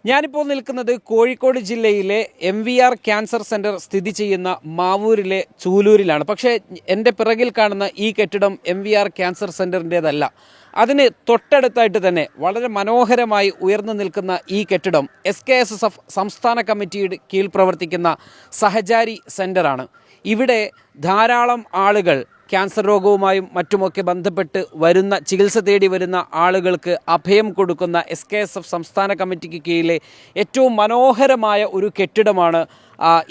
ഞാനിപ്പോൾ നിൽക്കുന്നത് കോഴിക്കോട് ജില്ലയിലെ MVR ക്യാൻസർ സെൻറ്റർ സ്ഥിതി ചെയ്യുന്ന മാവൂരിലെ ചൂലൂരിലാണ്. പക്ഷേ എൻ്റെ പിറകിൽ കാണുന്ന ഈ കെട്ടിടം MVR ക്യാൻസർ സെൻറ്ററിൻ്റേതല്ല. അതിന് തൊട്ടടുത്തായിട്ട് തന്നെ വളരെ മനോഹരമായി ഉയർന്നു നിൽക്കുന്ന ഈ കെട്ടിടം SKSSF സംസ്ഥാന കമ്മിറ്റിയുടെ കീഴിൽ പ്രവർത്തിക്കുന്ന സഹചാരി സെൻ്ററാണ്. ഇവിടെ ധാരാളം ആളുകൾ ക്യാൻസർ രോഗവുമായും മറ്റുമൊക്കെ ബന്ധപ്പെട്ട് വരുന്ന ചികിത്സ തേടി വരുന്ന ആളുകൾക്ക് അഭയം കൊടുക്കുന്ന SKSF സംസ്ഥാന കമ്മിറ്റിക്ക് കീഴിലെ ഏറ്റവും മനോഹരമായ ഒരു കെട്ടിടമാണ്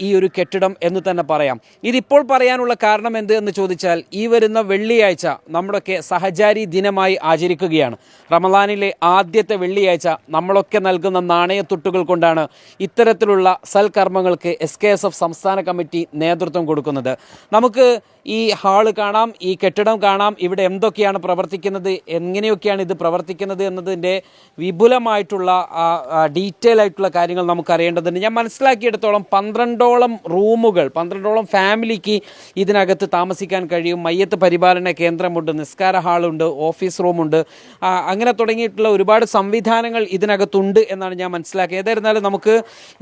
ഈ ഒരു കെട്ടിടം എന്ന് തന്നെ പറയാം. ഇതിപ്പോൾ പറയാനുള്ള കാരണം എന്ത് എന്ന് ചോദിച്ചാൽ, ഈ വരുന്ന വെള്ളിയാഴ്ച നമ്മുടെയൊക്കെ സഹചാരി ദിനമായി ആചരിക്കുകയാണ്. റമദാനിലെ ആദ്യത്തെ വെള്ളിയാഴ്ച നമ്മളൊക്കെ നൽകുന്ന നാണയത്തുട്ടുകൾ കൊണ്ടാണ് ഇത്തരത്തിലുള്ള സൽക്കർമ്മങ്ങൾക്ക് SKSF സംസ്ഥാന കമ്മിറ്റി നേതൃത്വം കൊടുക്കുന്നത്. നമുക്ക് ഈ ഹാള് കാണാം, ഈ കെട്ടിടം കാണാം, ഇവിടെ എന്തൊക്കെയാണ് പ്രവർത്തിക്കുന്നത്, എങ്ങനെയൊക്കെയാണ് ഇത് പ്രവർത്തിക്കുന്നത് എന്നതിൻ്റെ വിപുലമായിട്ടുള്ള ഡീറ്റെയിൽ ആയിട്ടുള്ള കാര്യങ്ങൾ നമുക്കറിയേണ്ടതുണ്ട്. ഞാൻ മനസ്സിലാക്കിയെടുത്തോളം 12ഓളം റൂമുകൾ, 12ഓളം ഫാമിലിക്ക് ഇതിനകത്ത് താമസിക്കാൻ കഴിയും. മയ്യത്ത് പരിപാലന കേന്ദ്രമുണ്ട്, നിസ്കാര ഹാളുണ്ട്, ഓഫീസ് റൂമുണ്ട്, അങ്ങനെ തുടങ്ങിയിട്ടുള്ള ഒരുപാട് സംവിധാനങ്ങൾ ഇതിനകത്തുണ്ട് എന്നാണ് ഞാൻ മനസ്സിലാക്കിയത്. ഏതായിരുന്നാലും നമുക്ക്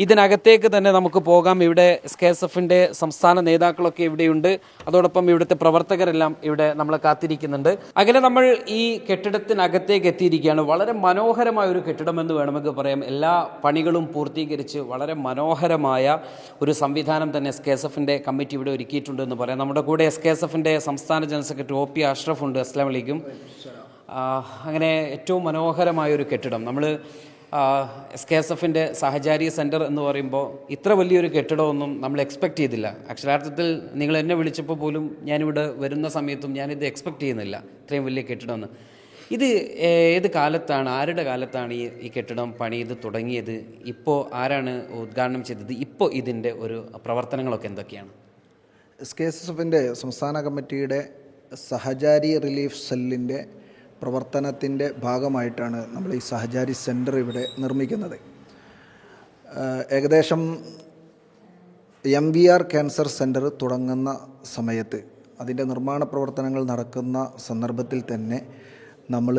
ഇതിനകത്തേക്ക് തന്നെ നമുക്ക് പോകാം. ഇവിടെ SKSFൻ്റെ സംസ്ഥാന നേതാക്കളൊക്കെ ഇവിടെയുണ്ട്. അതോടൊപ്പം ഇവിടുത്തെ പ്രവർത്തകരെല്ലാം ഇവിടെ നമ്മളെ കാത്തിരിക്കുന്നുണ്ട്. അങ്ങനെ നമ്മൾ ഈ കെട്ടിടത്തിനകത്തേക്ക് എത്തിയിരിക്കുകയാണ്. വളരെ മനോഹരമായ ഒരു കെട്ടിടമെന്ന് വേണമെങ്കിൽ പറയാം. എല്ലാ പണികളും പൂർത്തീകരിച്ച് വളരെ മനോഹരമായ ഒരു സംവിധാനം തന്നെ SKSFൻ്റെ കമ്മിറ്റി ഇവിടെ ഒരുക്കിയിട്ടുണ്ട് എന്ന് പറയാം. നമ്മുടെ കൂടെ SKSFൻ്റെ സംസ്ഥാന ജനറൽ സെക്രട്ടറി OP അഷ്റഫ് ഉണ്ട്. അസ്സലാമു അലൈക്കും. അങ്ങനെ ഏറ്റവും മനോഹരമായ ഒരു കെട്ടിടം. നമ്മൾ SKSFൻ്റെ സഹചാരി സെൻറ്റർ എന്ന് പറയുമ്പോൾ ഇത്ര വലിയൊരു കെട്ടിടമൊന്നും നമ്മൾ എക്സ്പെക്റ്റ് ചെയ്തില്ല. അക്ഷരാർത്ഥത്തിൽ നിങ്ങൾ എന്നെ വിളിച്ചപ്പോൾ പോലും ഞാനിവിടെ വരുന്ന സമയത്തും ഞാനിത് എക്സ്പെക്റ്റ് ചെയ്യുന്നില്ല, ഇത്രയും വലിയ കെട്ടിടമെന്ന്. ഇത് ഏത് കാലത്താണ്, ആരുടെ കാലത്താണ് ഈ കെട്ടിടം പണിയത് തുടങ്ങിയത്? ഇപ്പോൾ ആരാണ് ഉദ്ഘാടനം ചെയ്തത്? ഇപ്പോൾ ഇതിൻ്റെ ഒരു പ്രവർത്തനങ്ങളൊക്കെ എന്തൊക്കെയാണ്? SKSFൻ്റെ സംസ്ഥാന കമ്മിറ്റിയുടെ സഹചാരി റിലീഫ് സെല്ലിൻ്റെ പ്രവർത്തനത്തിൻ്റെ ഭാഗമായിട്ടാണ് നമ്മൾ ഈ സഹചാരി സെൻറ്റർ ഇവിടെ നിർമ്മിക്കുന്നത്. ഏകദേശം MVR ക്യാൻസർ സെൻറ്റർ തുടങ്ങുന്ന സമയത്ത്, അതിൻ്റെ നിർമ്മാണ പ്രവർത്തനങ്ങൾ നടക്കുന്ന സന്ദർഭത്തിൽ തന്നെ നമ്മൾ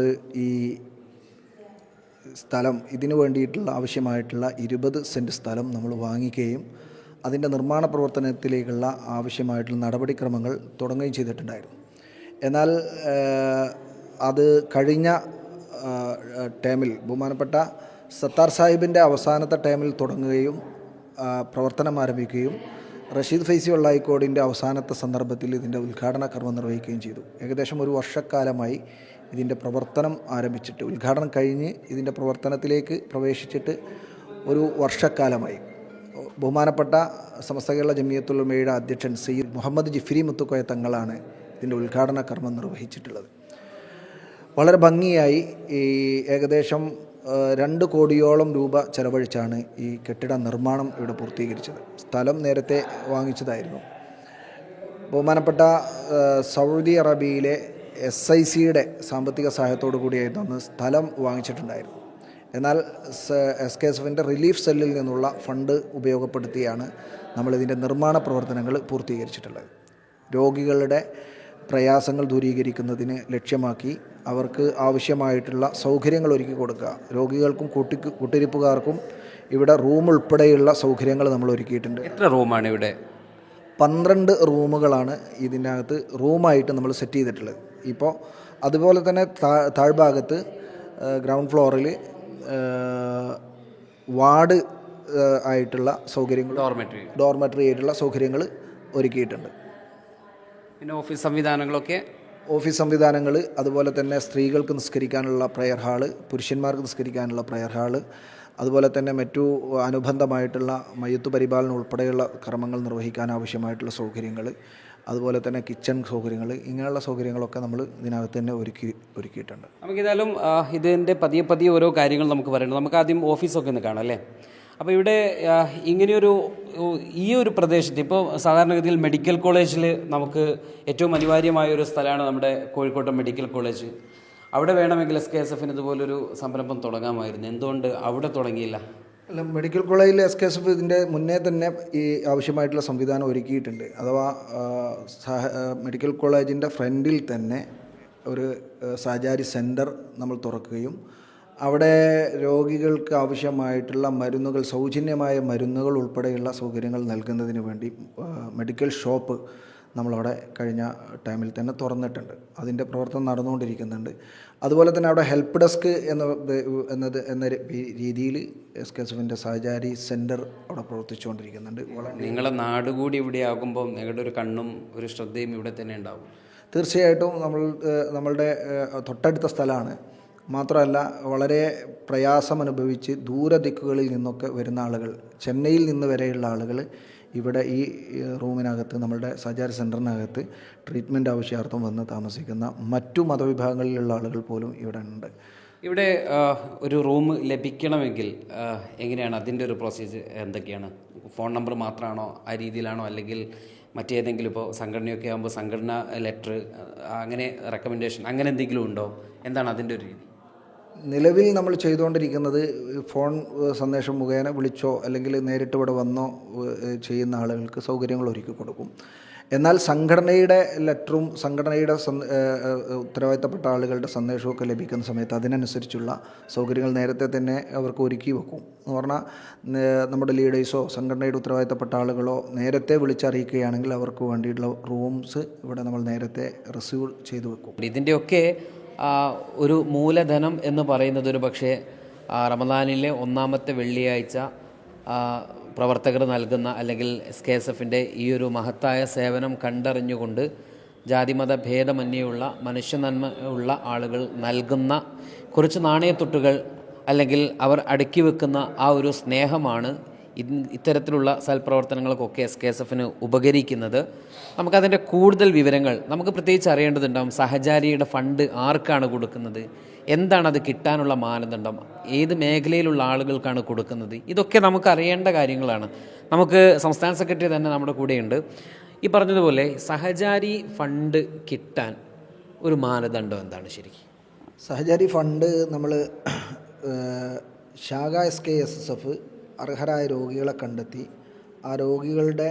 ഈ സ്ഥലം, ഇതിനു വേണ്ടിയിട്ടുള്ള ആവശ്യമായിട്ടുള്ള 20 സെൻറ്റ് സ്ഥലം നമ്മൾ വാങ്ങിക്കുകയും അതിൻ്റെ നിർമ്മാണ പ്രവർത്തനത്തിലേക്കുള്ള ആവശ്യമായിട്ടുള്ള നടപടിക്രമങ്ങൾ തുടങ്ങുകയും ചെയ്തിട്ടുണ്ടായിരുന്നു. എന്നാൽ അത് കഴിഞ്ഞ ടേമിൽ ബഹുമാനപ്പെട്ട സത്താർ സാഹിബിൻ്റെ അവസാനത്തെ ടേമിൽ തുടങ്ങുകയും പ്രവർത്തനം ആരംഭിക്കുകയും റഷീദ് ഫൈസി വള്ളായിക്കോടിൻ്റെ അവസാനത്തെ സന്ദർഭത്തിൽ ഇതിൻ്റെ ഉദ്ഘാടന കർമ്മം നിർവഹിക്കുകയും ചെയ്തു. ഏകദേശം ഒരു വർഷക്കാലമായി ഇതിൻ്റെ പ്രവർത്തനം ആരംഭിച്ചിട്ട്, ഉദ്ഘാടനം കഴിഞ്ഞ് ഇതിൻ്റെ പ്രവർത്തനത്തിലേക്ക് പ്രവേശിച്ചിട്ട് ഒരു വർഷക്കാലമായി. ബഹുമാനപ്പെട്ട സമസ്ത കേരള ജമിയത്തുൽ ഉലമയുടെ അധ്യക്ഷൻ സയ്യിദ് മുഹമ്മദ് ജിഫ്രി മുത്തുക്കോയ തങ്ങളാണ് ഇതിൻ്റെ ഉദ്ഘാടന കർമ്മം നിർവഹിച്ചിട്ടുള്ളത്. വളരെ ഭംഗിയായി ഈ ഏകദേശം 2 കോടിയോളം രൂപ ചെലവഴിച്ചാണ് ഈ കെട്ടിട നിർമ്മാണം ഇവിടെ പൂർത്തീകരിച്ചത്. സ്ഥലം നേരത്തെ വാങ്ങിച്ചതായിരുന്നു. ബഹുമാനപ്പെട്ട സൗദി അറേബ്യയിലെ SICയുടെ സാമ്പത്തിക സഹായത്തോടു കൂടിയായിരുന്നു അന്ന് സ്ഥലം വാങ്ങിച്ചിട്ടുണ്ടായിരുന്നു. എന്നാൽ SKSFൻ്റെ റിലീഫ് സെല്ലിൽ നിന്നുള്ള ഫണ്ട് ഉപയോഗപ്പെടുത്തിയാണ് നമ്മളിതിൻ്റെ നിർമ്മാണ പ്രവർത്തനങ്ങൾ പൂർത്തീകരിച്ചിട്ടുള്ളത്. രോഗികളുടെ പ്രയാസങ്ങൾ ദൂരീകരിക്കുന്നതിന് ലക്ഷ്യമാക്കി അവർക്ക് ആവശ്യമായിട്ടുള്ള സൗകര്യങ്ങൾ ഒരുക്കി കൊടുക്കുക. രോഗികൾക്കും കൂട്ടിരിപ്പുകാർക്കും ഇവിടെ റൂം ഉൾപ്പെടെയുള്ള സൗകര്യങ്ങൾ നമ്മൾ ഒരുക്കിയിട്ടുണ്ട്. എത്ര റൂമാണ് ഇവിടെ? 12 റൂമുകളാണ് ഇതിനകത്ത് റൂമായിട്ട് നമ്മൾ സെറ്റ് ചെയ്തിട്ടുള്ളത്. ഇപ്പോൾ അതുപോലെ തന്നെ താഴ്ഭാഗത്ത് ഗ്രൗണ്ട് ഫ്ലോറിൽ വാർഡ് ആയിട്ടുള്ള സൗകര്യങ്ങൾ, ഡോർമെറ്ററി ആയിട്ടുള്ള സൗകര്യങ്ങൾ ഒരുക്കിയിട്ടുണ്ട്. പിന്നെ ഓഫീസ് സംവിധാനങ്ങൾ, അതുപോലെ തന്നെ സ്ത്രീകൾക്ക് നിസ്കരിക്കാനുള്ള പ്രയർ ഹാള്, പുരുഷന്മാർക്ക് നിസ്കരിക്കാനുള്ള പ്രയർ ഹാള്, അതുപോലെ തന്നെ മറ്റു അനുബന്ധമായിട്ടുള്ള മയ്യത്ത് പരിപാലനം ഉൾപ്പെടെയുള്ള കർമ്മങ്ങൾ നിർവഹിക്കാൻ ആവശ്യമായിട്ടുള്ള സൗകര്യങ്ങൾ, അതുപോലെ തന്നെ കിച്ചൺ സൗകര്യങ്ങൾ, ഇങ്ങനെയുള്ള സൗകര്യങ്ങളൊക്കെ നമ്മൾ ഇതിനകത്ത് തന്നെ ഒരുക്കിയിട്ടുണ്ട്. നമുക്കേതായാലും ഇതിൻ്റെ പതിയെ ഓരോ കാര്യങ്ങൾ നമുക്ക് പറയണം. നമുക്ക് ആദ്യം ഓഫീസൊക്കെ ഒന്ന് കാണാം അല്ലേ? അപ്പോൾ ഇവിടെ ഇങ്ങനെയൊരു ഈ ഒരു പ്രദേശത്ത് ഇപ്പോൾ സാധാരണഗതിയിൽ മെഡിക്കൽ കോളേജിൽ നമുക്ക് ഏറ്റവും അനിവാര്യമായ ഒരു സ്ഥലമാണ് നമ്മുടെ കോഴിക്കോട്ടെ മെഡിക്കൽ കോളേജ്. അവിടെ വേണമെങ്കിൽ SKSFന് ഇതുപോലൊരു സംരംഭം തുടങ്ങാമായിരുന്നു. എന്തുകൊണ്ട് അവിടെ തുടങ്ങിയില്ല? അല്ല, മെഡിക്കൽ കോളേജിൽ SKSF ഇതിൻ്റെ മുന്നേ തന്നെ ഈ ആവശ്യമായിട്ടുള്ള സംവിധാനം ഒരുക്കിയിട്ടുണ്ട്. അഥവാ മെഡിക്കൽ കോളേജിൻ്റെ ഫ്രണ്ടിൽ തന്നെ ഒരു സഹചാരി സെൻറ്റർ നമ്മൾ തുറക്കുകയും അവിടെ രോഗികൾക്ക് ആവശ്യമായിട്ടുള്ള മരുന്നുകൾ, സൗജന്യമായ മരുന്നുകൾ ഉൾപ്പെടെയുള്ള സൗകര്യങ്ങൾ നൽകുന്നതിന് വേണ്ടി മെഡിക്കൽ ഷോപ്പ് നമ്മളവിടെ കഴിഞ്ഞ ടൈമിൽ തന്നെ തുറന്നിട്ടുണ്ട്. അതിൻ്റെ പ്രവർത്തനം നടന്നുകൊണ്ടിരിക്കുന്നുണ്ട്. അതുപോലെ തന്നെ അവിടെ ഹെൽപ്പ് ഡെസ്ക് എന്ന രീതിയിൽ SKSFിൻ്റെ സഹചാരി സെൻറ്റർ അവിടെ പ്രവർത്തിച്ചുകൊണ്ടിരിക്കുന്നുണ്ട്. നിങ്ങളെ നാട് കൂടി ഇവിടെ ആകുമ്പോൾ നിങ്ങളുടെ ഒരു കണ്ണും ഒരു ശ്രദ്ധയും ഇവിടെ തന്നെ ഉണ്ടാവും. തീർച്ചയായിട്ടും നമ്മളുടെ തൊട്ടടുത്ത സ്ഥലമാണ്. മാത്രമല്ല വളരെ പ്രയാസമനുഭവിച്ച് ദൂരദിക്കുകളിൽ നിന്നൊക്കെ വരുന്ന ആളുകൾ, ചെന്നൈയിൽ നിന്ന് വരെയുള്ള ആളുകൾ ഇവിടെ ഈ റൂമിനകത്ത്, നമ്മളുടെ സഹചാരി സെൻറ്ററിനകത്ത് ട്രീറ്റ്മെൻറ്റ് ആവശ്യാർത്ഥം വന്ന് താമസിക്കുന്ന മറ്റു മതവിഭാഗങ്ങളിലുള്ള ആളുകൾ പോലും ഇവിടെ ഉണ്ട്. ഇവിടെ ഒരു റൂം ലഭിക്കണമെങ്കിൽ എങ്ങനെയാണ് അതിൻ്റെ ഒരു പ്രോസീജർ എന്തൊക്കെയാണ്? ഫോൺ നമ്പർ മാത്രമാണോ, ആ രീതിയിലാണോ, അല്ലെങ്കിൽ മറ്റേതെങ്കിലും ഇപ്പോൾ സംഘടനയൊക്കെ ആകുമ്പോൾ സംഘടന ലെറ്റർ, അങ്ങനെ റെക്കമെൻഡേഷൻ, അങ്ങനെ എന്തെങ്കിലും ഉണ്ടോ? എന്താണ് അതിൻ്റെ ഒരു രീതി? നിലവിൽ നമ്മൾ ചെയ്തുകൊണ്ടിരിക്കുന്നത് ഫോൺ സന്ദേശം മുഖേന വിളിച്ചോ അല്ലെങ്കിൽ നേരിട്ട് ഇവിടെ വന്നോ ചെയ്യുന്ന ആളുകൾക്ക് സൗകര്യങ്ങൾ ഒരുക്കി കൊടുക്കും. എന്നാൽ സംഘടനയുടെ ലെറ്ററും സംഘടനയുടെ ഉത്തരവാദിത്തപ്പെട്ട ആളുകളുടെ സന്ദേശമൊക്കെ ലഭിക്കുന്ന സമയത്ത് അതിനനുസരിച്ചുള്ള സൗകര്യങ്ങൾ നേരത്തെ തന്നെ അവർക്ക് ഒരുക്കി വെക്കും. എന്ന് പറഞ്ഞാൽ നമ്മുടെ ലീഡേഴ്സോ സംഘടനയുടെ ഉത്തരവാദിത്തപ്പെട്ട ആളുകളോ നേരത്തെ വിളിച്ചറിയിക്കുകയാണെങ്കിൽ അവർക്ക് വേണ്ടിയിട്ടുള്ള റൂംസ് ഇവിടെ നമ്മൾ നേരത്തെ റിസീവ് ചെയ്തു വെക്കും. ഇതിൻ്റെയൊക്കെ ഒരു മൂലധനം എന്ന് പറയുന്നത് ഒരു പക്ഷേ റമദാനിലെ ഒന്നാമത്തെ വെള്ളിയാഴ്ച പ്രവർത്തകർ നൽകുന്ന, അല്ലെങ്കിൽ SKSFിൻ്റെ ഈ ഒരു മഹത്തായ സേവനം കണ്ടറിഞ്ഞുകൊണ്ട് ജാതിമത ഭേദമന്യുള്ള മനുഷ്യനന്മ ഉള്ള ആളുകൾ നൽകുന്ന കുറച്ച് നാണയത്തുട്ടുകൾ, അല്ലെങ്കിൽ അവർ അടുക്കി വെക്കുന്ന ആ ഒരു സ്നേഹമാണ് ഇത്തരത്തിലുള്ള സൽപ്രവർത്തനങ്ങൾക്കൊക്കെ SKSFന് ഉപകരിക്കുന്നത്. നമുക്കതിൻ്റെ കൂടുതൽ വിവരങ്ങൾ നമുക്ക് പ്രത്യേകിച്ച് അറിയേണ്ടതുണ്ടാകും. സഹചാരിയുടെ ഫണ്ട് ആർക്കാണ് കൊടുക്കുന്നത്, എന്താണ് അത് കിട്ടാനുള്ള മാനദണ്ഡം, ഏത് മേഖലയിലുള്ള ആളുകൾക്കാണ് കൊടുക്കുന്നത്, ഇതൊക്കെ നമുക്ക് അറിയേണ്ട കാര്യങ്ങളാണ്. നമുക്ക് സംസ്ഥാന സെക്രട്ടറി തന്നെ നമ്മുടെ കൂടെയുണ്ട്. ഈ പറഞ്ഞതുപോലെ സഹചാരി ഫണ്ട് കിട്ടാൻ ഒരു മാനദണ്ഡം എന്താണ് ശരിക്കും? സഹചാരി ഫണ്ട് നമ്മൾ ശാഖ SKSF അർഹരായ രോഗികളെ കണ്ടെത്തി ആ രോഗികളുടെ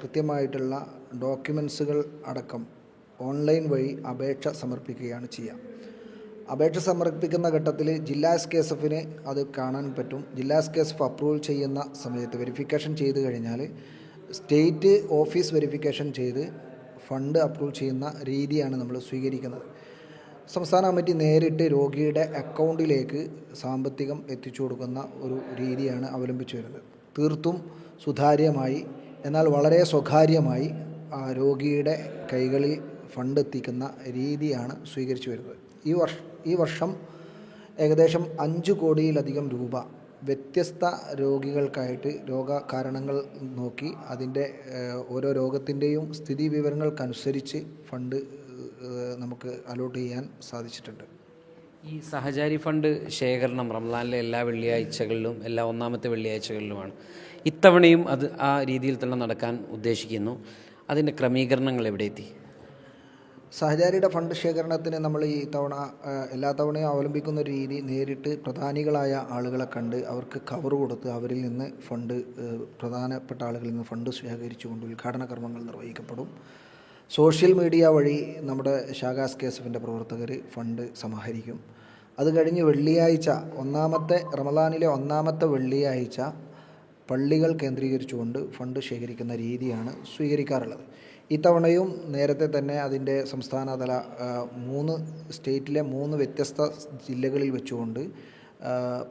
കൃത്യമായിട്ടുള്ള ഡോക്യുമെൻസുകൾ അടക്കം ഓൺലൈൻ വഴി അപേക്ഷ സമർപ്പിക്കുകയാണ് ചെയ്യുക. അപേക്ഷ സമർപ്പിക്കുന്ന ഘട്ടത്തിൽ ജില്ലാ SKSFന് അത് കാണാൻ പറ്റും. ജില്ലാ SKSF അപ്രൂവൽ ചെയ്യുന്ന സമയത്ത് വെരിഫിക്കേഷൻ ചെയ്ത് കഴിഞ്ഞാൽ സ്റ്റേറ്റ് ഓഫീസ് വെരിഫിക്കേഷൻ ചെയ്ത് ഫണ്ട് അപ്രൂവ് ചെയ്യുന്ന രീതിയാണ് നമ്മൾ സ്വീകരിക്കുന്നത്. സംസ്ഥാന കമ്മിറ്റി നേരിട്ട് രോഗിയുടെ അക്കൗണ്ടിലേക്ക് സാമ്പത്തികം എത്തിച്ചു കൊടുക്കുന്ന ഒരു രീതിയാണ് അവലംബിച്ചു വരുന്നത്. തീർത്തും സുതാര്യമായി, എന്നാൽ വളരെ സ്വകാര്യമായി രോഗിയുടെ കൈകളിൽ ഫണ്ട് എത്തിക്കുന്ന രീതിയാണ് സ്വീകരിച്ചു വരുന്നത്. ഈ വർഷം ഏകദേശം 5 കോടിയിലധികം രൂപ വ്യത്യസ്ത രോഗികൾക്കായിട്ട് രോഗകാരണങ്ങൾ നോക്കി അതിൻ്റെ ഓരോ രോഗത്തിൻ്റെയും സ്ഥിതി വിവരങ്ങൾക്കനുസരിച്ച് ഫണ്ട് നമുക്ക് അലോട്ട് ചെയ്യാൻ സാധിച്ചിട്ടുണ്ട്. ഈ സഹചാരി ഫണ്ട് ശേഖരണം റമദാനിലെ എല്ലാ വെള്ളിയാഴ്ചകളിലും, എല്ലാ ഒന്നാമത്തെ വെള്ളിയാഴ്ചകളിലുമാണ്. ഇത്തവണയും അത് ആ രീതിയിൽ തന്നെ നടക്കാൻ ഉദ്ദേശിക്കുന്നു. അതിൻ്റെ ക്രമീകരണങ്ങൾ എവിടെ എത്തി? സഹചാരിയുടെ ഫണ്ട് ശേഖരണത്തിന് നമ്മൾ ഈ തവണ എല്ലാ തവണയും അവലംബിക്കുന്ന ഒരു രീതി, നേരിട്ട് പ്രധാനികളായ ആളുകളെ കണ്ട് അവർക്ക് കവർ കൊടുത്ത് അവരിൽ നിന്ന് ഫണ്ട്, പ്രധാനപ്പെട്ട ആളുകളിൽ നിന്ന് ഫണ്ട് ശേഖരിച്ചുകൊണ്ട് ഉദ്ഘാടന കർമ്മങ്ങൾ നിർവഹിക്കപ്പെടും. സോഷ്യൽ മീഡിയ വഴി നമ്മുടെ ശാഖ SKSFിൻ്റെ പ്രവർത്തകർ ഫണ്ട് സമാഹരിക്കും. അത് കഴിഞ്ഞ് വെള്ളിയാഴ്ച, റമദാനിലെ ഒന്നാമത്തെ വെള്ളിയാഴ്ച പള്ളികൾ കേന്ദ്രീകരിച്ചുകൊണ്ട് ഫണ്ട് ശേഖരിക്കുന്ന രീതിയാണ് സ്വീകരിക്കാറുള്ളത്. ഇത്തവണയും നേരത്തെ തന്നെ അതിൻ്റെ സംസ്ഥാനതല 3 സ്റ്റേറ്റിലെ 3 വ്യത്യസ്ത ജില്ലകളിൽ വെച്ചുകൊണ്ട്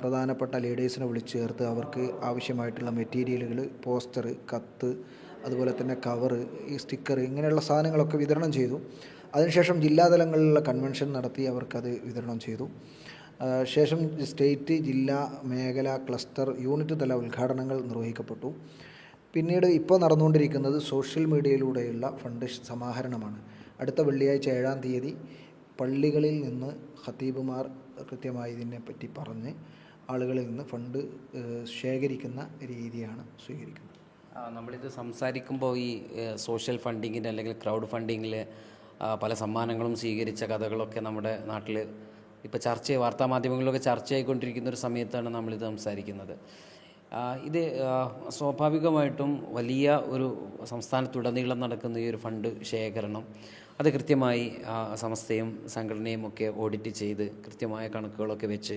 പ്രധാനപ്പെട്ട ലീഡേഴ്സിനെ വിളിച്ചു ചേർത്ത് അവർക്ക് ആവശ്യമായിട്ടുള്ള മെറ്റീരിയലുകൾ, പോസ്റ്റർ, കത്ത്, അതുപോലെ തന്നെ കവറ്, ഈ സ്റ്റിക്കർ, ഇങ്ങനെയുള്ള സാധനങ്ങളൊക്കെ വിതരണം ചെയ്തു. അതിനുശേഷം ജില്ലാതലങ്ങളിലുള്ള കൺവെൻഷൻ നടത്തി അവർക്കത് വിതരണം ചെയ്തു. ശേഷം സ്റ്റേറ്റ്, ജില്ലാ, മേഖല, ക്ലസ്റ്റർ, യൂണിറ്റ് തല ഉദ്ഘാടനങ്ങൾ നിർവഹിക്കപ്പെട്ടു. പിന്നീട് ഇപ്പോൾ നടന്നുകൊണ്ടിരിക്കുന്നത് സോഷ്യൽ മീഡിയയിലൂടെയുള്ള ഫണ്ട് സമാഹരണമാണ്. അടുത്ത വെള്ളിയാഴ്ച 7-ാം തീയതി പള്ളികളിൽ നിന്ന് ഖത്തീബുമാർ കൃത്യമായി ഇതിനെപ്പറ്റി പറഞ്ഞ് ആളുകളിൽ നിന്ന് ഫണ്ട് ശേഖരിക്കുന്ന രീതിയാണ് സ്വീകരിക്കുന്നത്. നമ്മളിത് സംസാരിക്കുമ്പോൾ ഈ സോഷ്യൽ ഫണ്ടിങ്ങിൻ്റെ അല്ലെങ്കിൽ ക്രൗഡ് ഫണ്ടിങ്ങിൽ പല സമ്മാനങ്ങളും സ്വീകരിച്ച കഥകളൊക്കെ നമ്മുടെ നാട്ടിൽ ഇപ്പോൾ വാർത്താമാധ്യമങ്ങളിലൊക്കെ ചർച്ചയായിക്കൊണ്ടിരിക്കുന്ന ഒരു സമയത്താണ് നമ്മളിത് സംസാരിക്കുന്നത്. ഇത് സ്വാഭാവികമായിട്ടും വലിയ ഒരു സംസ്ഥാനത്തുടനീളം നടക്കുന്ന ഈ ഒരു ഫണ്ട് ശേഖരണം അത് കൃത്യമായി സമസ്തയും സംഘടനയും ഒക്കെ ഓഡിറ്റ് ചെയ്ത് കൃത്യമായ കണക്കുകളൊക്കെ വെച്ച്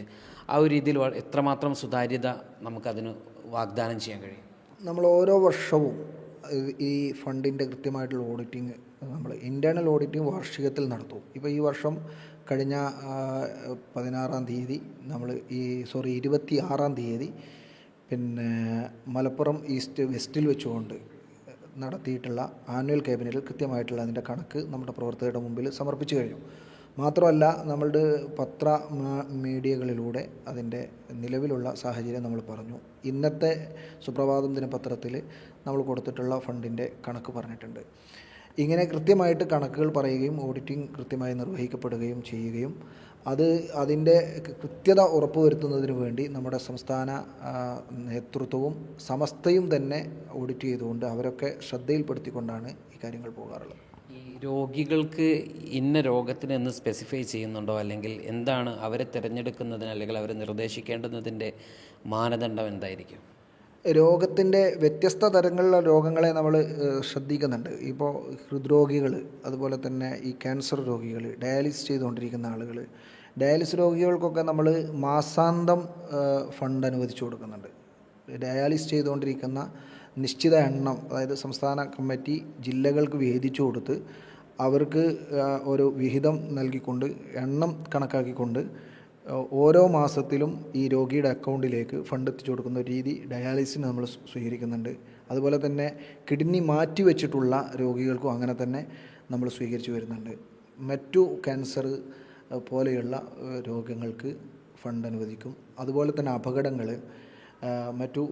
ആ ഒരു രീതിയിൽ എത്രമാത്രം സുതാര്യത നമുക്കതിന് വാഗ്ദാനം ചെയ്യാൻ കഴിയും? നമ്മൾ ഓരോ വർഷവും ഈ ഫണ്ടിൻ്റെ കൃത്യമായിട്ടുള്ള ഓഡിറ്റിങ് നമ്മൾ ഇൻറ്റേർണൽ ഓഡിറ്റിങ് വാർഷികത്തിൽ നടത്തും. ഇപ്പോൾ ഈ വർഷം കഴിഞ്ഞ 16-ാം തീയതി നമ്മൾ 26-ാം തീയതി പിന്നെ മലപ്പുറം ഈസ്റ്റ് വെസ്റ്റിൽ വെച്ചുകൊണ്ട് നടത്തിയിട്ടുള്ള ആനുവൽ ക്യാബിനറ്റിൽ കൃത്യമായിട്ടുള്ള അതിൻ്റെ കണക്ക് നമ്മുടെ പ്രവർത്തകരുടെ മുമ്പിൽ സമർപ്പിച്ചു കഴിഞ്ഞു. മാത്രമല്ല നമ്മളുടെ മീഡിയകളിലൂടെ അതിൻ്റെ നിലവിലുള്ള സാഹചര്യം നമ്മൾ പറഞ്ഞു. ഇന്നത്തെ സുപ്രഭാതം ദിനപത്രത്തിൽ നമ്മൾ കൊടുത്തിട്ടുള്ള ഫണ്ടിൻ്റെ കണക്ക് പറഞ്ഞിട്ടുണ്ട്. ഇങ്ങനെ കൃത്യമായിട്ട് കണക്കുകൾ പറയുകയും ഓഡിറ്റിംഗ് കൃത്യമായി നിർവഹിക്കപ്പെടുകയും ചെയ്യുകയും അതിൻ്റെ കൃത്യത ഉറപ്പുവരുത്തുന്നതിന് വേണ്ടി നമ്മുടെ സംസ്ഥാന നേതൃത്വവും സമസ്തയും തന്നെ ഓഡിറ്റ് ചെയ്തുകൊണ്ട് അവരൊക്കെ ശ്രദ്ധയിൽപ്പെടുത്തിക്കൊണ്ടാണ് ഈ കാര്യങ്ങൾ പോകാറുള്ളത്. ഈ രോഗികൾക്ക് ഇന്ന രോഗത്തിന് എന്ന് സ്പെസിഫൈ ചെയ്യുന്നുണ്ടോ, അല്ലെങ്കിൽ എന്താണ് അവരെ തിരഞ്ഞെടുക്കുന്നതിന് അല്ലെങ്കിൽ അവരെ നിർദ്ദേശിക്കേണ്ടുന്നതിൻ്റെ മാനദണ്ഡം എന്തായിരിക്കും? രോഗത്തിൻ്റെ വ്യത്യസ്ത തരങ്ങളിലുള്ള രോഗങ്ങളെ നമ്മൾ ശ്രദ്ധിക്കുന്നുണ്ട്. ഇപ്പോൾ ഹൃദ്രോഗികൾ, അതുപോലെ തന്നെ ഈ ക്യാൻസർ രോഗികൾ, ഡയാലിസിസ് ചെയ്തുകൊണ്ടിരിക്കുന്ന ആളുകൾ, ഡയാലിസിസ് രോഗികൾക്കൊക്കെ നമ്മൾ മാസാന്തം ഫണ്ട് അനുവദിച്ചു കൊടുക്കുന്നുണ്ട്. ഡയാലിസിസ് ചെയ്തുകൊണ്ടിരിക്കുന്ന നിശ്ചിത എണ്ണം, അതായത് സംസ്ഥാന കമ്മിറ്റി ജില്ലകൾക്ക് വിഹിതിച്ചു കൊടുത്ത് അവർക്ക് ഒരു വിഹിതം നൽകിക്കൊണ്ട് എണ്ണം കണക്കാക്കിക്കൊണ്ട് ഓരോ മാസത്തിലും ഈ രോഗിയുടെ അക്കൗണ്ടിലേക്ക് ഫണ്ട് എത്തിച്ചു കൊടുക്കുന്ന ഒരു രീതി ഡയാലിസിന് നമ്മൾ സ്വീകരിക്കുന്നുണ്ട്. അതുപോലെ തന്നെ കിഡ്നി മാറ്റിവെച്ചിട്ടുള്ള രോഗികൾക്കും അങ്ങനെ തന്നെ നമ്മൾ സ്വീകരിച്ചു വരുന്നുണ്ട്. മറ്റു ക്യാൻസർ പോലെയുള്ള രോഗങ്ങൾക്ക് ഫണ്ട് അനുവദിക്കും. അതുപോലെ തന്നെ അപകടങ്ങൾ, മറ്റു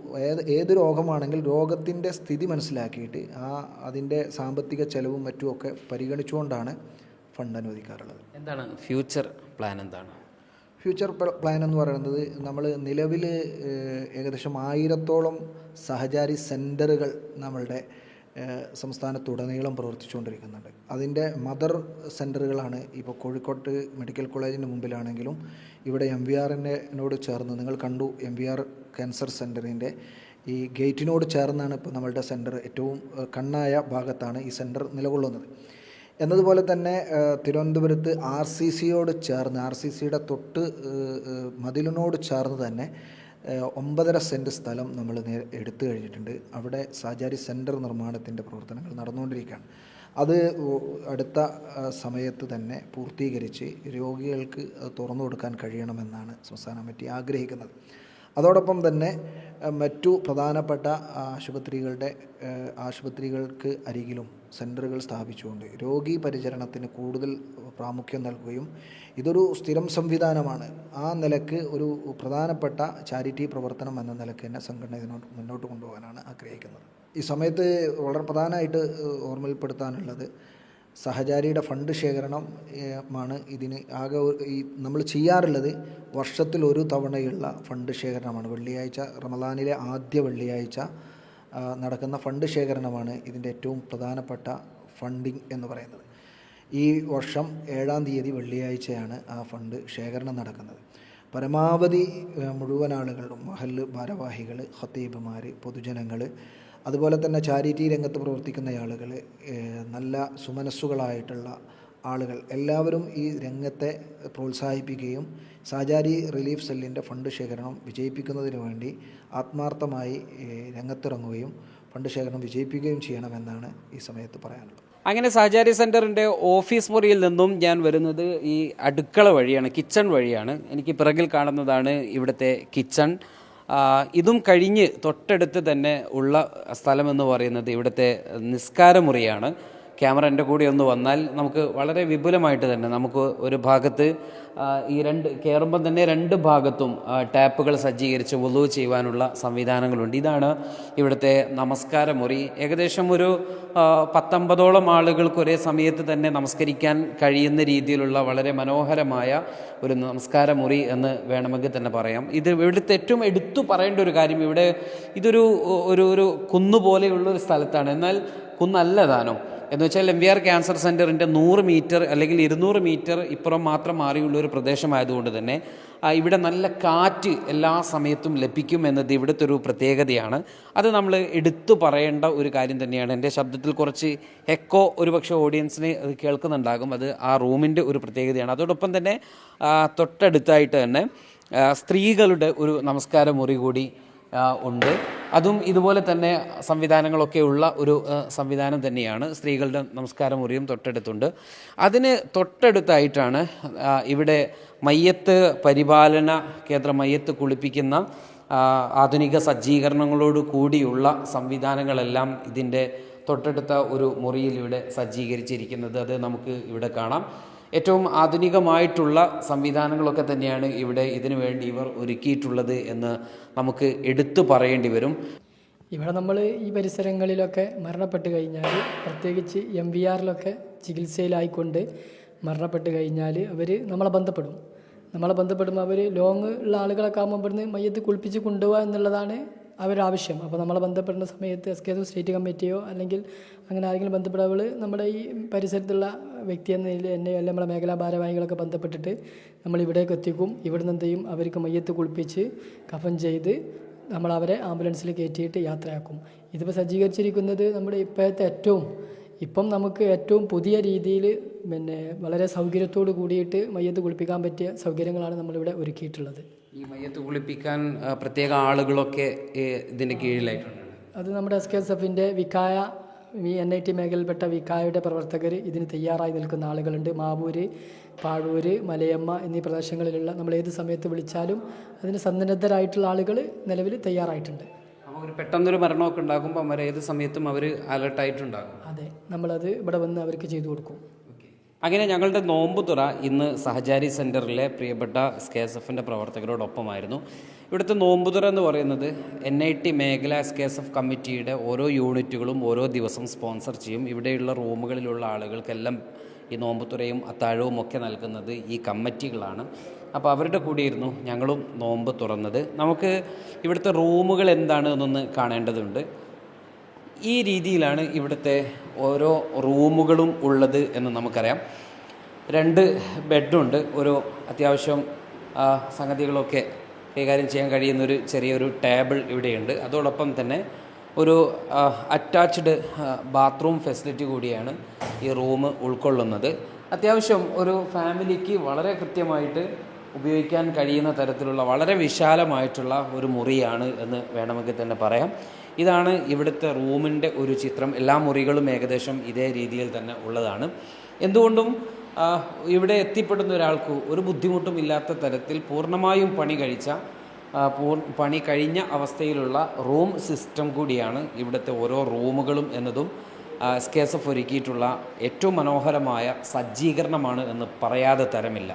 ഏത് രോഗമാണെങ്കിൽ രോഗത്തിൻ്റെ സ്ഥിതി മനസ്സിലാക്കിയിട്ട് അതിൻ്റെ സാമ്പത്തിക ചെലവും മറ്റുമൊക്കെ പരിഗണിച്ചുകൊണ്ടാണ് ഫണ്ട് അനുവദിക്കാറുള്ളത്. എന്താണ് ഫ്യൂച്ചർ പ്ലാൻ? എന്താണ് ഫ്യൂച്ചർ പ്ലാൻ എന്ന് പറയുന്നത്, നമ്മൾ നിലവിൽ ഏകദേശം 1000-ഓളം സഹചാരി സെൻറ്ററുകൾ നമ്മളുടെ സംസ്ഥാനത്തുടനീളം പ്രവർത്തിച്ചുകൊണ്ടിരിക്കുന്നുണ്ട്. അതിൻ്റെ മദർ സെൻറ്ററുകളാണ് ഇപ്പോൾ കോഴിക്കോട്ട് മെഡിക്കൽ കോളേജിന് മുമ്പിലാണെങ്കിലും ഇവിടെ MVRനോട് ചേർന്ന്, നിങ്ങൾ കണ്ടു MVR ക്യാൻസർ സെൻറ്ററിൻ്റെ ഈ ഗേറ്റിനോട് ചേർന്നാണ് ഇപ്പോൾ നമ്മളുടെ സെൻറ്റർ, ഏറ്റവും കണ്ണായ ഭാഗത്താണ് ഈ സെൻറ്റർ നിലകൊള്ളുന്നത്. എന്നതുപോലെ തന്നെ തിരുവനന്തപുരത്ത് RCCയോട് ചേർന്ന്, RCCയുടെ തൊട്ട് മതിലിനോട് ചേർന്ന് തന്നെ 9.5 സെൻറ്റ് സ്ഥലം നമ്മൾ എടുത്തു കഴിഞ്ഞിട്ടുണ്ട്. അവിടെ സഹചാരി സെൻറ്റർ നിർമ്മാണത്തിൻ്റെ പ്രവർത്തനങ്ങൾ നടന്നുകൊണ്ടിരിക്കുകയാണ്. അത് അടുത്ത സമയത്ത് തന്നെ പൂർത്തീകരിച്ച് രോഗികൾക്ക് തുറന്നു കൊടുക്കാൻ കഴിയണമെന്നാണ് സംസ്ഥാന കമ്മിറ്റി ആഗ്രഹിക്കുന്നത്. അതോടൊപ്പം തന്നെ മറ്റു പ്രധാനപ്പെട്ട ആശുപത്രികൾക്ക് അരികിലും സെൻറ്ററുകൾ സ്ഥാപിച്ചുകൊണ്ട് രോഗി പരിചരണത്തിന് കൂടുതൽ പ്രാമുഖ്യം നൽകുകയും, ഇതൊരു സ്ഥിരം സംവിധാനമാണ്, ആ നിലക്ക് ഒരു പ്രധാനപ്പെട്ട ചാരിറ്റി പ്രവർത്തനം എന്ന നിലക്ക് തന്നെ സംഘടന ഇതിനോട് മുന്നോട്ട് കൊണ്ടുപോകാനാണ് ആഗ്രഹിക്കുന്നത്. ഈ സമയത്ത് വളരെ പ്രധാനമായിട്ട് ഓർമ്മയിൽപ്പെടുത്താനുള്ളത് സഹചാരിയുടെ ഫണ്ട് ശേഖരണം മാണ്. ഇതിന് ആകെ ഈ നമ്മൾ ചെയ്യാറുള്ളത് വർഷത്തിൽ ഒരു തവണയുള്ള ഫണ്ട് ശേഖരണമാണ്. വെള്ളിയാഴ്ച, റമദാനിലെ ആദ്യ വെള്ളിയാഴ്ച നടക്കുന്ന ഫണ്ട് ശേഖരണമാണ് ഇതിൻ്റെ ഏറ്റവും പ്രധാനപ്പെട്ട ഫണ്ടിങ് എന്ന് പറയുന്നത്. ഈ വർഷം 7-ാം തീയതി വെള്ളിയാഴ്ചയാണ് ആ ഫണ്ട് ശേഖരണം നടക്കുന്നത്. പരമാവധി മുഴുവൻ ആളുകളും, മഹല്ല് ഭാരവാഹികൾ, ഖത്തീബുമാർ, പൊതുജനങ്ങൾ, അതുപോലെ തന്നെ ചാരിറ്റി രംഗത്ത് പ്രവർത്തിക്കുന്ന ആളുകൾ, നല്ല സുമനസ്സുകളായിട്ടുള്ള ആളുകൾ എല്ലാവരും ഈ രംഗത്തെ പ്രോത്സാഹിപ്പിക്കുകയും സഹചാരി റിലീഫ് സെല്ലിൻ്റെ ഫണ്ട് ശേഖരണം വിജയിപ്പിക്കുന്നതിന് വേണ്ടി ആത്മാർത്ഥമായി രംഗത്തിറങ്ങുകയും ഫണ്ട് ശേഖരണം വിജയിപ്പിക്കുകയും ചെയ്യണമെന്നാണ് ഈ സമയത്ത് പറയാനുള്ളത്. അങ്ങനെ സഹചാരി സെൻറ്ററിൻ്റെ ഓഫീസ് മുറിയിൽ നിന്നും ഞാൻ വരുന്നത് ഈ അടുക്കള വഴിയാണ്, കിച്ചൺ വഴിയാണ്. എനിക്ക് പിറകിൽ കാണുന്നതാണ് ഇവിടുത്തെ കിച്ചൺ. ഇതും കഴിഞ്ഞ് തൊട്ടടുത്ത് തന്നെ ഉള്ള സ്ഥലമെന്ന് പറയുന്നത് ഇവിടുത്തെ നിസ്കാരമുറിയാണ്. ക്യാമറ എൻ്റെ കൂടെ ഒന്ന് വന്നാൽ നമുക്ക് വളരെ വിപുലമായിട്ട് തന്നെ നമുക്ക് ഒരു ഭാഗത്ത് ഈ കയറുമ്പം തന്നെ 2 ഭാഗത്തും ടാപ്പുകൾ സജ്ജീകരിച്ച് വുളു ചെയ്യുവാനുള്ള സംവിധാനങ്ങളുണ്ട്. ഇതാണ് ഇവിടുത്തെ നമസ്കാര മുറി. ഏകദേശം ഒരു 19ഓളം ആളുകൾക്ക് ഒരേ സമയത്ത് തന്നെ നമസ്കരിക്കാൻ കഴിയുന്ന രീതിയിലുള്ള വളരെ മനോഹരമായ ഒരു നമസ്കാര മുറി എന്ന് വേണമെങ്കിൽ തന്നെ പറയാം. ഇത് ഇവിടുത്തെ ഏറ്റവും എടുത്തു പറയേണ്ട ഒരു കാര്യം, ഇവിടെ ഇതൊരു ഒരു കുന്നുപോലെയുള്ളൊരു സ്ഥലത്താണ്. എന്നാൽ കുന്നല്ല താനും. എന്ന് വെച്ചാൽ MVR ക്യാൻസർ സെൻറ്ററിൻ്റെ 100 മീറ്റർ അല്ലെങ്കിൽ 200 മീറ്റർ ഇപ്പുറം മാത്രം മാറിയുള്ള ഒരു പ്രദേശമായതുകൊണ്ട് തന്നെ ഇവിടെ നല്ല കാറ്റ് എല്ലാ സമയത്തും ലഭിക്കും എന്നത് ഇവിടുത്തെ ഒരു പ്രത്യേകതയാണ്. അത് നമ്മൾ എടുത്തു പറയേണ്ട ഒരു കാര്യം തന്നെയാണ്. എൻ്റെ ശബ്ദത്തിൽ കുറച്ച് എക്കോ ഒരുപക്ഷെ ഓഡിയൻസിന് കേൾക്കുന്നുണ്ടാകും. അത് ആ റൂമിൻ്റെ ഒരു പ്രത്യേകതയാണ്. അതോടൊപ്പം തന്നെ തൊട്ടടുത്തായിട്ട് തന്നെ സ്ത്രീകളുടെ ഒരു നമസ്കാര മുറി കൂടി ഉണ്ട്. അതും ഇതുപോലെ തന്നെ സംവിധാനങ്ങളൊക്കെ ഉള്ള ഒരു സംവിധാനം തന്നെയാണ്. സ്ത്രീകളുടെ നമസ്കാര മുറിയും തൊട്ടടുത്തുണ്ട്. അതിന് തൊട്ടടുത്തായിട്ടാണ് ഇവിടെ മയ്യത്ത് പരിപാലന കേന്ദ്രം, മയ്യത്ത് കുളിപ്പിക്കുന്ന ആധുനിക സജ്ജീകരണങ്ങളോട് കൂടിയുള്ള സംവിധാനങ്ങളെല്ലാം ഇതിൻ്റെ തൊട്ടടുത്ത ഒരു മുറിയിൽ ഇവിടെ സജ്ജീകരിച്ചിരിക്കുന്നത്. അത് നമുക്ക് ഇവിടെ കാണാം. ഏറ്റവും ആധുനികമായിട്ടുള്ള സംവിധാനങ്ങളൊക്കെ തന്നെയാണ് ഇവിടെ ഇതിനു വേണ്ടി ഇവർ ഒരുക്കിയിട്ടുള്ളത് എന്ന് നമുക്ക് എടുത്തു പറയേണ്ടി വരും. ഇവിടെ നമ്മൾ ഈ പരിസരങ്ങളിലൊക്കെ മരണപ്പെട്ട് കഴിഞ്ഞാൽ, പ്രത്യേകിച്ച് MVRലൊക്കെ ചികിത്സയിലായിക്കൊണ്ട് മരണപ്പെട്ട് കഴിഞ്ഞാൽ അവർ നമ്മളെ ബന്ധപ്പെടുമ്പോൾ അവർ ലോങ് ഉള്ള ആളുകളൊക്കെ ആകുമ്പോൾ ഇവിടുന്ന് മയ്യത്ത് കുളിപ്പിച്ച് കൊണ്ടുപോകുക എന്നുള്ളതാണ് അവരാവശ്യം. അപ്പോൾ നമ്മളെ ബന്ധപ്പെടുന്ന സമയത്ത് SKSF സ്റ്റേറ്റ് കമ്മിറ്റിയോ അല്ലെങ്കിൽ അങ്ങനെ ആരെങ്കിലും ബന്ധപ്പെടുമ്പോൾ നമ്മുടെ ഈ പരിസരത്തുള്ള വ്യക്തി എന്ന നിലയിൽ എന്നെയോ അല്ലെങ്കിൽ നമ്മുടെ മേഖലാ ഭാരവാഹികളൊക്കെ ബന്ധപ്പെട്ടിട്ട് നമ്മൾ ഇവിടേക്ക് എത്തിക്കും. ഇവിടുന്ന് എന്ത് ചെയ്യും, അവർക്ക് മയ്യത്ത് കുളിപ്പിച്ച് കഫൻ ചെയ്ത് നമ്മൾ അവരെ ആംബുലൻസിൽ കയറ്റിയിട്ട് യാത്രയാക്കും. ഇതിപ്പോൾ സജ്ജീകരിച്ചിരിക്കുന്നത് നമ്മുടെ ഇപ്പോഴത്തെ ഇപ്പം നമുക്ക് ഏറ്റവും പുതിയ രീതിയിൽ വളരെ സൗകര്യത്തോട് കൂടിയിട്ട് മയ്യത്ത് കുളിപ്പിക്കാൻ പറ്റിയ സൗകര്യങ്ങളാണ് നമ്മളിവിടെ ഒരുക്കിയിട്ടുള്ളത്. ഈ മയ്യത്ത് കുളിപ്പിക്കാൻ പ്രത്യേക ആളുകളൊക്കെ ഇതിൻ്റെ കീഴിലായിട്ടുണ്ട്. അത് നമ്മുടെ SKSFൻ്റെ വിക്കായ NIT മേഖലയിൽപ്പെട്ട വിക്കായയുടെ പ്രവർത്തകർ ഇതിന് തയ്യാറായി നിൽക്കുന്ന ആളുകളുണ്ട്. മാവൂര്, പാഴൂര്, മലയമ്മ എന്നീ പ്രദേശങ്ങളിലുള്ള നമ്മൾ ഏത് സമയത്ത് വിളിച്ചാലും അതിന് സന്നദ്ധരായിട്ടുള്ള ആളുകൾ നിലവിൽ തയ്യാറായിട്ടുണ്ട്. അപ്പോൾ ഒരു പെട്ടെന്നൊരു മരണമൊക്കെ ഉണ്ടാകുമ്പോൾ അവർ ഏത് സമയത്തും അവർ അലർട്ടായിട്ടുണ്ടാകും. അതെ, നമ്മളത് ഇവിടെ വന്ന് അവർക്ക് ചെയ്തു കൊടുക്കും. അങ്ങനെ ഞങ്ങളുടെ നോമ്പുതുറ ഇന്ന് സഹചാരി സെൻറ്ററിലെ പ്രിയപ്പെട്ട SKSFൻ്റെ പ്രവർത്തകരോടൊപ്പമായിരുന്നു. ഇവിടുത്തെ നോമ്പുതുറ എന്ന് പറയുന്നത് NIT മേഖല SKSF കമ്മിറ്റിയുടെ ഓരോ യൂണിറ്റുകളും ഓരോ ദിവസം സ്പോൺസർ ചെയ്യും. ഇവിടെയുള്ള റൂമുകളിലുള്ള ആളുകൾക്കെല്ലാം ഈ നോമ്പുതുറയും അത്താഴവും ഒക്കെ നൽകുന്നത് ഈ കമ്മിറ്റികളാണ്. അപ്പോൾ അവരുടെ കൂടെയായിരുന്നു ഞങ്ങളും നോമ്പ് തുറന്നത്. നമുക്ക് ഇവിടുത്തെ റൂമുകൾ എന്താണ് എന്നൊന്ന് കാണേണ്ടതുണ്ട്. ഈ രീതിയിലാണ് ഇവിടുത്തെ ഓരോ റൂമുകളും ഉള്ളത് എന്ന് നമുക്കറിയാം. 2 ബെഡുണ്ട്. ഒരു അത്യാവശ്യം സംഗതികളൊക്കെ കൈകാര്യം ചെയ്യാൻ കഴിയുന്നൊരു ചെറിയൊരു ടേബിൾ ഇവിടെയുണ്ട്. അതോടൊപ്പം തന്നെ ഒരു അറ്റാച്ച്ഡ് ബാത്റൂം ഫെസിലിറ്റി കൂടിയാണ് ഈ റൂം ഉൾക്കൊള്ളുന്നത്. അത്യാവശ്യം ഒരു ഫാമിലിക്ക് വളരെ കൃത്യമായിട്ട് ഉപയോഗിക്കാൻ കഴിയുന്ന തരത്തിലുള്ള വളരെ വിശാലമായിട്ടുള്ള ഒരു മുറിയാണ് എന്ന് വേണമെങ്കിൽ തന്നെ പറയാം. ഇതാണ് ഇവിടുത്തെ റൂമിൻ്റെ ഒരു ചിത്രം. എല്ലാ മുറികളും ഏകദേശം ഇതേ രീതിയിൽ തന്നെ ഉള്ളതാണ്. എന്തുകൊണ്ടും ഇവിടെ എത്തിപ്പെടുന്ന ഒരാൾക്ക് ഒരു ബുദ്ധിമുട്ടും ഇല്ലാത്ത തരത്തിൽ പൂർണ്ണമായും പണി കഴിഞ്ഞ അവസ്ഥയിലുള്ള റൂം സിസ്റ്റം കൂടിയാണ് ഇവിടുത്തെ ഓരോ റൂമുകളും എന്നതും SKSF ഒരുക്കിയിട്ടുള്ള ഏറ്റവും മനോഹരമായ സജ്ജീകരണമാണ് എന്ന് പറയാതെ തരമില്ല.